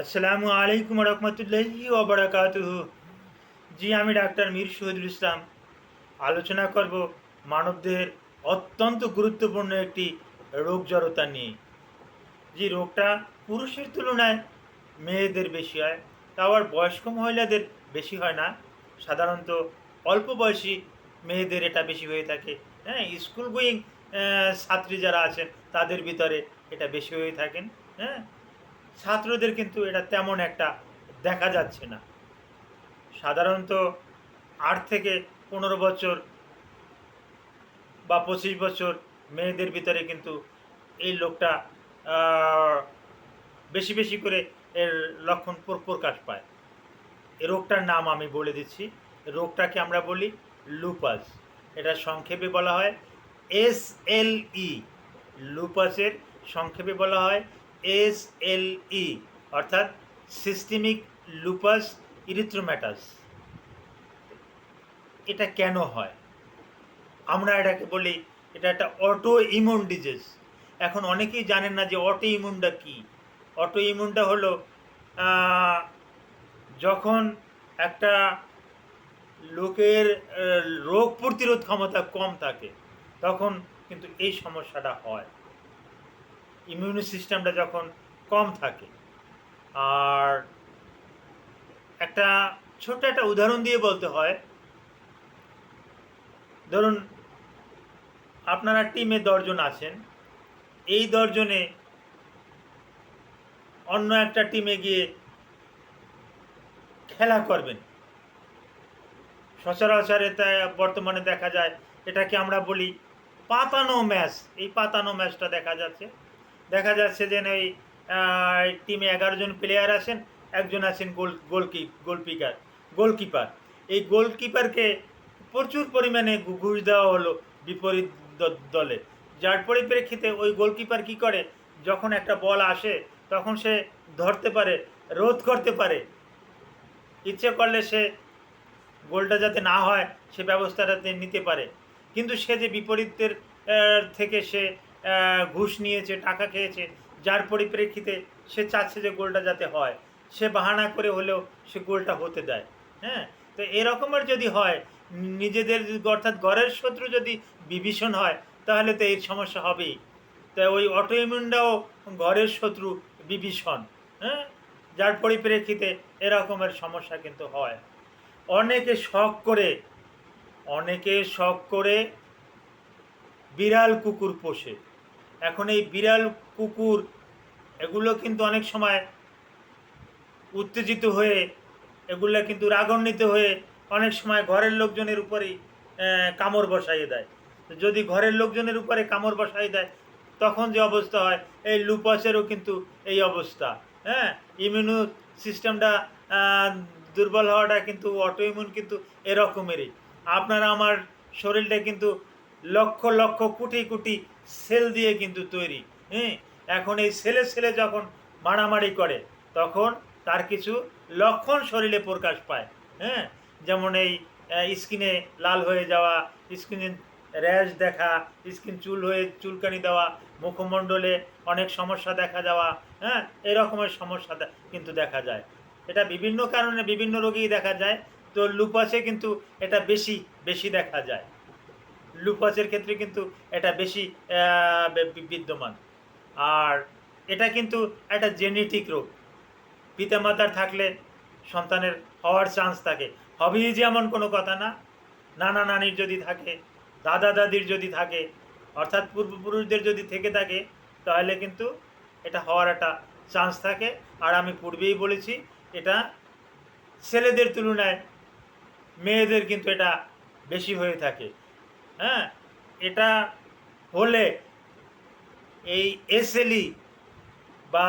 আসসালামু আলাইকুম রহমতুল্লাহি ওয়া বারাকাতুহু। জি, আমি ডাক্তার মীর শহীদুল ইসলাম আলোচনা করব মানবদেহের অত্যন্ত গুরুত্বপূর্ণ একটি রোগ জড়তা নিয়ে। যে রোগটা পুরুষের তুলনায় মেয়েদের বেশি হয়, তা আবার বয়স্ক মহিলাদের বেশি হয় না। সাধারণত অল্প বয়সী মেয়েদের এটা বেশি হয়ে থাকে। হ্যাঁ, স্কুল গোয়িং ছাত্রী যারা আছেন তাদের ভিতরে এটা বেশি হয়ে থাকেন। হ্যাঁ, ছাত্রদের কিন্তু এটা তেমন একটা দেখা যাচ্ছে না। সাধারণত 8 থেকে 15 বছর বা 25 বছর মেয়েদের ভিতরে কিন্তু এই লোকটা আহ, বেশি বেশি করে এর লক্ষণ প্রকাশ পায়। এই রোগটার নাম আমি বলে দিচ্ছি। রোগটাকে আমরা বলি লুপাস। এটা সংক্ষেপে বলা হয় SLE। লুপাসের সংক্ষেপে বলা হয় SLE, অর্থাৎ সিস্টেমিক লুপাস ইরিথ্রোম্যাটাস। এটা কেন হয়? আমরা এটাকে বলি এটা একটা অটো ইমিউন ডিজিজ। এখন অনেকেই জানেন না যে অটো ইমিউনটা কী। অটো ইমিউনটা হলো যখন একটা লোকের রোগ প্রতিরোধ ক্ষমতা কম থাকে, তখন কিন্তু এই সমস্যাটা হয়। ইমিউনি সিস্টেমটা যখন কম থাকে। আর একটা ছোট্ট একটা উদাহরণ দিয়ে বলতে হয়, ধরুন আপনারা টিমে 10 জন আছেন। এই 10 জনে অন্য একটা টিমে গিয়ে খেলা করবেন। সচরাচর এটা বর্তমানে দেখা যায়, এটাকে আমরা বলি পাতানো ম্যাচ। এই পাতানো ম্যাচটা দেখা যাচ্ছে যে ওই টিমে 11 জন প্লেয়ার আছেন, একজন আছেন গোলকিপার। এই গোলকিপারকে প্রচুর পরিমাণে ঘুষ দেওয়া হলো বিপরীত দলে। যার পরিপ্রেক্ষিতে ওই গোলকিপার কি করে, যখন একটা বল আসে তখন সে ধরতে পারে, রোধ করতে পারে। ইচ্ছে করলে সে গোলটা যাতে না হয় সে ব্যবস্থাটাতে নিতে পারে। কিন্তু সে যে বিপরীতের থেকে সে ঘুষ নিয়েছে, টাকা খেয়েছে, যার পরিপ্রেক্ষিতে সে চাচ্ছে যে গোলটা যাতে হয়, সে বাহানা করে হলেও সে গোলটা হতে দেয়। হ্যাঁ, তো এরকমের যদি হয়, নিজেদের অর্থাৎ ঘরের শত্রু যদি বিভীষণ হয়, তাহলে তো এর সমস্যা হবেই। তাই ওই অটো ইমিউনটাও ঘরের শত্রু বিভীষণ। হ্যাঁ, যার পরিপ্রেক্ষিতে এরকমের সমস্যা কিন্তু হয়। অনেকে শখ করে বিড়াল কুকুর পোষে। এখন এই বিড়াল কুকুর এগুলো কিন্তু অনেক সময় উত্তেজিত হয়ে, এগুলো কিন্তু রাগান্বিত হয়ে অনেক সময় ঘরের লোকজনের উপরেই কামড় বসাইয়ে দেয়। যদি ঘরের লোকজনের উপরে কামড় বসাই দেয়, তখন যে অবস্থা হয়, এই লুপাসেরও কিন্তু এই অবস্থা। হ্যাঁ, ইমিউনো সিস্টেমটা দুর্বল হওয়াটা কিন্তু অটো ইমিউন কিন্তু এরকমেরই। আপনারা আমার শরীরটা কিন্তু লক্ষ লক্ষ কোটি কোটি সেল দিয়ে কিন্তু তৈরি। হ্যাঁ, এখন এই সেলে যখন মারামারি করে, তখন তার কিছু লক্ষণ শরীরে প্রকাশ পায়। হ্যাঁ, যেমন এই স্কিনে লাল হয়ে যাওয়া, স্কিনে র্যাশ দেখা, স্কিন চুলকানি দেওয়া, মুখমণ্ডলে অনেক সমস্যা দেখা যাওয়া। হ্যাঁ, এই রকমের সমস্যা কিন্তু দেখা যায়। এটা বিভিন্ন কারণে বিভিন্ন রোগেই দেখা যায়। তো লুপাসে কিন্তু এটা বেশি বেশি দেখা যায়। লুপাসের ক্ষেত্রে কিন্তু এটা বেশি বিদ্যমান। আর এটা কিন্তু একটা জেনেটিক রোগ। পিতামাতার থাকলে সন্তানের হওয়ার চান্স থাকে। হবেই যে এমন কোনো কথা না। নানা নানির যদি থাকে, দাদা দাদির যদি থাকে, অর্থাৎ পূর্বপুরুষদের যদি থেকে থাকে, তাহলে কিন্তু এটা হওয়ার একটা চান্স থাকে। আর আমি পূর্বেই বলেছি, এটা ছেলেদের তুলনায় মেয়েদের কিন্তু এটা বেশি হয়ে থাকে। হ্যাঁ, এটা হলে এই SLE বা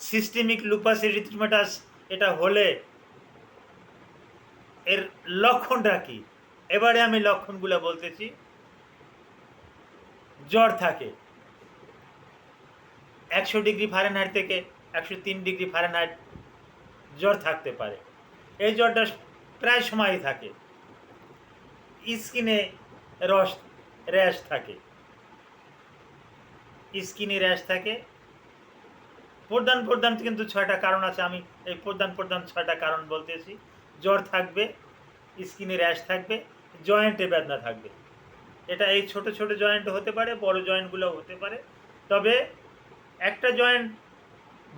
সিস্টেমিক লুপাস এরিথমেটাস এটা হলে এর লক্ষণটা কি? এবারে আমি লক্ষণগুলো বলতেছি। জ্বর থাকে 100 ডিগ্রি ফারেনহাইট থেকে 103 ডিগ্রি ফারেনহাইট জ্বর থাকতে পারে। এই জ্বরটা প্রায় সময়ই থাকে। স্কিনে রস র্যাশ থাকে, স্কিনে র্যাশ থাকে। প্রধান কিন্তু 6টা কারণ আছে। আমি এই প্রধান 6টা কারণ বলতেছি। জ্বর থাকবে, স্কিনে র্যাশ থাকবে, জয়েন্টে বেদনা থাকবে। এটা এই ছোট ছোট জয়েন্ট হতে পারে, বড় জয়েন্টগুলোও হতে পারে। তবে একটা জয়েন্ট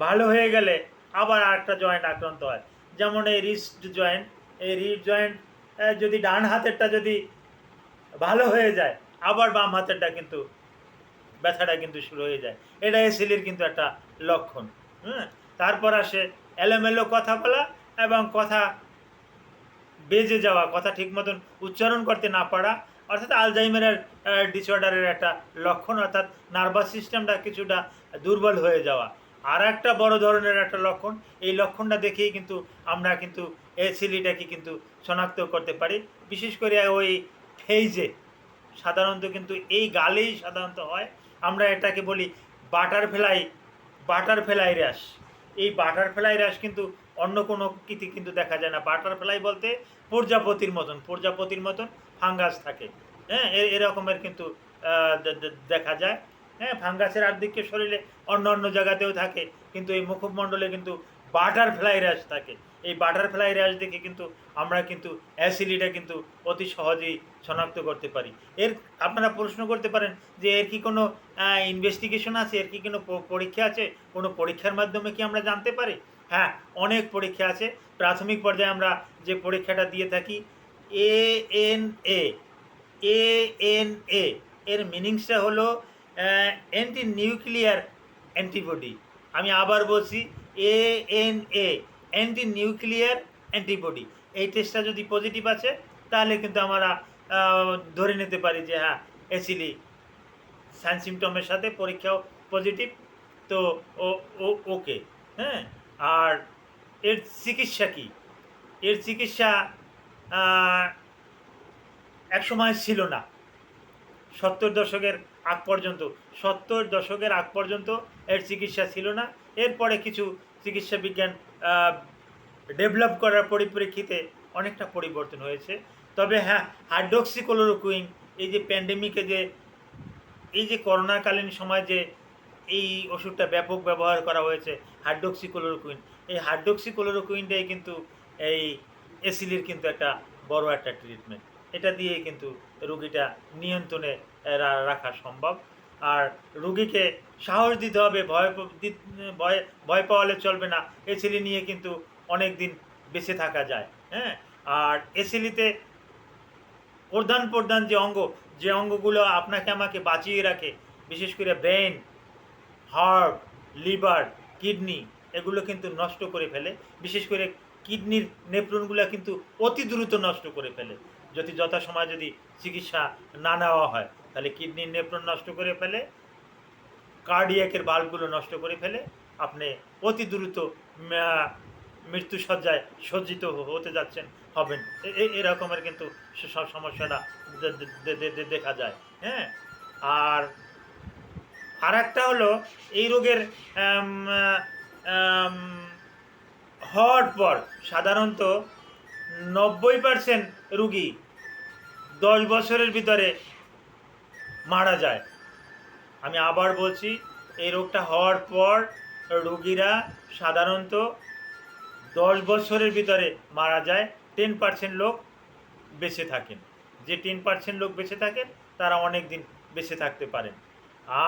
ভালো হয়ে গেলে আবার আরেকটা জয়েন্ট আক্রান্ত হয়। যেমন এই রিস্ট জয়েন্ট, এই রিস্ট জয়েন্ট যদি ডান হাতেরটা যদি ভালো হয়ে যায়, আবার বাম হাতেরটা কিন্তু ব্যথাটা কিন্তু শুরু হয়ে যায়। এটা এসিলির কিন্তু একটা লক্ষণ। হ্যাঁ, তারপর আসে এলোমেলো কথা বলা এবং কথা বেজে যাওয়া, কথা ঠিক মতন উচ্চারণ করতে না পারা, অর্থাৎ আলজাইমারের ডিসঅর্ডারের একটা লক্ষণ, অর্থাৎ নার্ভাস সিস্টেমটা কিছুটা দুর্বল হয়ে যাওয়া। আর একটা বড় ধরনের একটা লক্ষণ, এই লক্ষণটা দেখেই কিন্তু আমরা কিন্তু এসিলিটাকে কিন্তু শনাক্ত করতে পারি। বিশেষ করে ওই ফেইজে সাধারণত কিন্তু এই গালেই সাধারণত হয়। আমরা এটাকে বলি বাটারফ্লাই র্যাশ। এই বাটারফ্লাই র্যাশ কিন্তু অন্য কোনো কিতে কিন্তু দেখা যায় না। বাটারফ্লাই বলতে প্রজাপতির মতন ফাঙ্গাস থাকে। হ্যাঁ, এরকমের কিন্তু দেখা যায়। হ্যাঁ, ফাঙ্গাসের আর্ধেককে শরীরে অন্য অন্য জায়গাতেও থাকে, কিন্তু এই মুখমণ্ডলে কিন্তু বাটারফ্লাই র্যাশ থাকে। এই বাটারফ্লাই র্যাশ দেখে কিন্তু আমরা কিন্তু অ্যাসিডিটা কিন্তু অতি সহজেই শনাক্ত করতে পারি। এর আপনারা প্রশ্ন করতে পারেন যে এর কি কোনো ইনভেস্টিগেশন আছে, এর কি কোনো পরীক্ষা আছে, কোনো পরীক্ষার মাধ্যমে কি আমরা জানতে পারি? হ্যাঁ, অনেক পরীক্ষা আছে। প্রাথমিক পর্যায়ে আমরা যে পরীক্ষাটা দিয়ে থাকি ANA, ANA এর মিনিংসটা হলো অ্যান্টি নিউক্লিয়ার অ্যান্টিবডি। আমি আবার বলছি, ANA অ্যান্টি নিউক্লিয়ার অ্যান্টিবডি। এই টেস্টটা যদি পজিটিভ আছে তাহলে কিন্তু আমরা ধরে নিতে পারি যে হ্যাঁ, অ্যাকচুয়ালি সাইন সিমটমের সাথে পরীক্ষাও পজিটিভ, তো ওকে। হ্যাঁ, আর এর চিকিৎসা কী? এর চিকিৎসা একসময় ছিল না। 70 দশকের আগ পর্যন্ত এর চিকিৎসা ছিল না। এরপরে কিছু চিকিৎসা বিজ্ঞান ডেভেলপ করার পরিপ্রেক্ষিতে অনেকটা পরিবর্তন হয়েছে। তবে হ্যাঁ, হাইড্রোক্সিক্লোরোকুইন, এই যে প্যান্ডেমিকে যে এই যে করোনাকালীন সময় যে এই ওষুধটা ব্যাপক ব্যবহার করা হয়েছে, হাইড্রোক্সিক্লোরোকুইন, এই হাইড্রোক্সিক্লোরোকুইনটাই কিন্তু এই এসিলির কিন্তু একটা বড় একটা ট্রিটমেন্ট। এটা দিয়ে কিন্তু রুগীটা নিয়ন্ত্রণে রাখা সম্ভব। আর রুগীকে সাহস দিতে হবে, ভয় ভয় পাওয়ালে চলবে না। এসিলি নিয়ে কিন্তু অনেক দিন বেঁচে থাকা যায়। হ্যাঁ, আর এসিলিতে প্রধান যে অঙ্গগুলো আপনাকে আমাকে বাঁচিয়ে রাখে, বিশেষ করে ব্রেন, হার্ট, লিভার, কিডনি, এগুলো কিন্তু নষ্ট করে ফেলে। বিশেষ করে কিডনির নেফ্রনগুলো কিন্তু অতি দ্রুত নষ্ট করে ফেলে। যদি যথাসময়ে যদি চিকিৎসা না নেওয়া হয়, তাহলে কিডনির নেফ্রন নষ্ট করে ফেলে, কার্ডিয়াকের বাল্বগুলো নষ্ট করে ফেলে, আপনি অতি দ্রুত মৃত্যুসজ্জায় সজ্জিত হতে যাচ্ছেন, হবেন। এরকমের কিন্তু সমস্যাটা দেখা যায়। হ্যাঁ, আর একটা হলো এই রোগের হওয়ার পর সাধারণত 90% রুগী 10 বছরের ভিতরে মারা যায়। আমি আবার বলছি, এই রোগটা হওয়ার পর রুগীরা সাধারণত 10 বছরের ভিতরে মারা যায়। 10% লোক বেঁচে থাকেন। যে 10% লোক বেঁচে থাকেন তারা অনেক দিন বেঁচে থাকতে পারেন।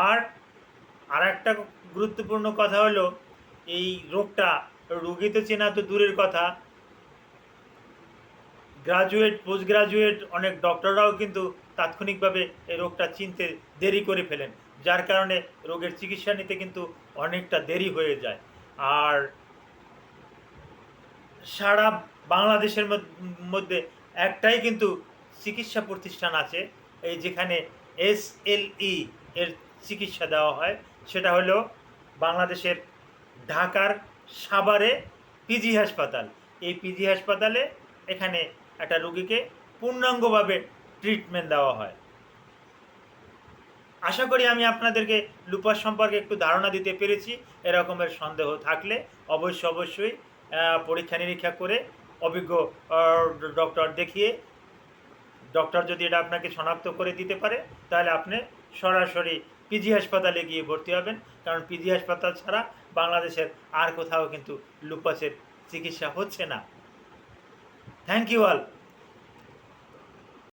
আর একটা গুরুত্বপূর্ণ কথা হলো, এই রোগটা রুগীতে চেনা তো দূরের কথা, গ্রাজুয়েট, পোস্ট গ্রাজুয়েট অনেক ডক্টররাও কিন্তু তাৎক্ষণিকভাবে এই রোগটা চিনতে দেরি করে ফেলেন, যার কারণে রোগের চিকিৎসা নিতে কিন্তু অনেকটা দেরি হয়ে যায়। আর সারা বাংলাদেশের মধ্যে একটাই কিন্তু চিকিৎসা প্রতিষ্ঠান আছে এই যেখানে SLE এর চিকিৎসা দেওয়া হয়, সেটা হলো বাংলাদেশের ঢাকার সাভারে পিজি হাসপাতাল। এই পিজি হাসপাতালে এখানে একটা রোগীকে পূর্ণাঙ্গভাবে ট্রিটমেন্ট দেওয়া হয়। আশা করি আমি আপনাদেরকে লুপাস সম্পর্কে একটু ধারণা দিতে পেরেছি। এরকমের সন্দেহ থাকলে অবশ্যই পরীক্ষা নিরীক্ষা করে অভিজ্ঞ ডক্টর দেখিয়ে, ডক্টর যদি এটা আপনাকে শনাক্ত করে দিতে পারে, তাহলে আপনি সরাসরি পিজি হাসপাতালে গিয়ে ভর্তি হবেন। কারণ পিজি হাসপাতাল ছাড়া বাংলাদেশের আর কোথাও কিন্তু লুপাসের চিকিৎসা হচ্ছে না। Thank you all.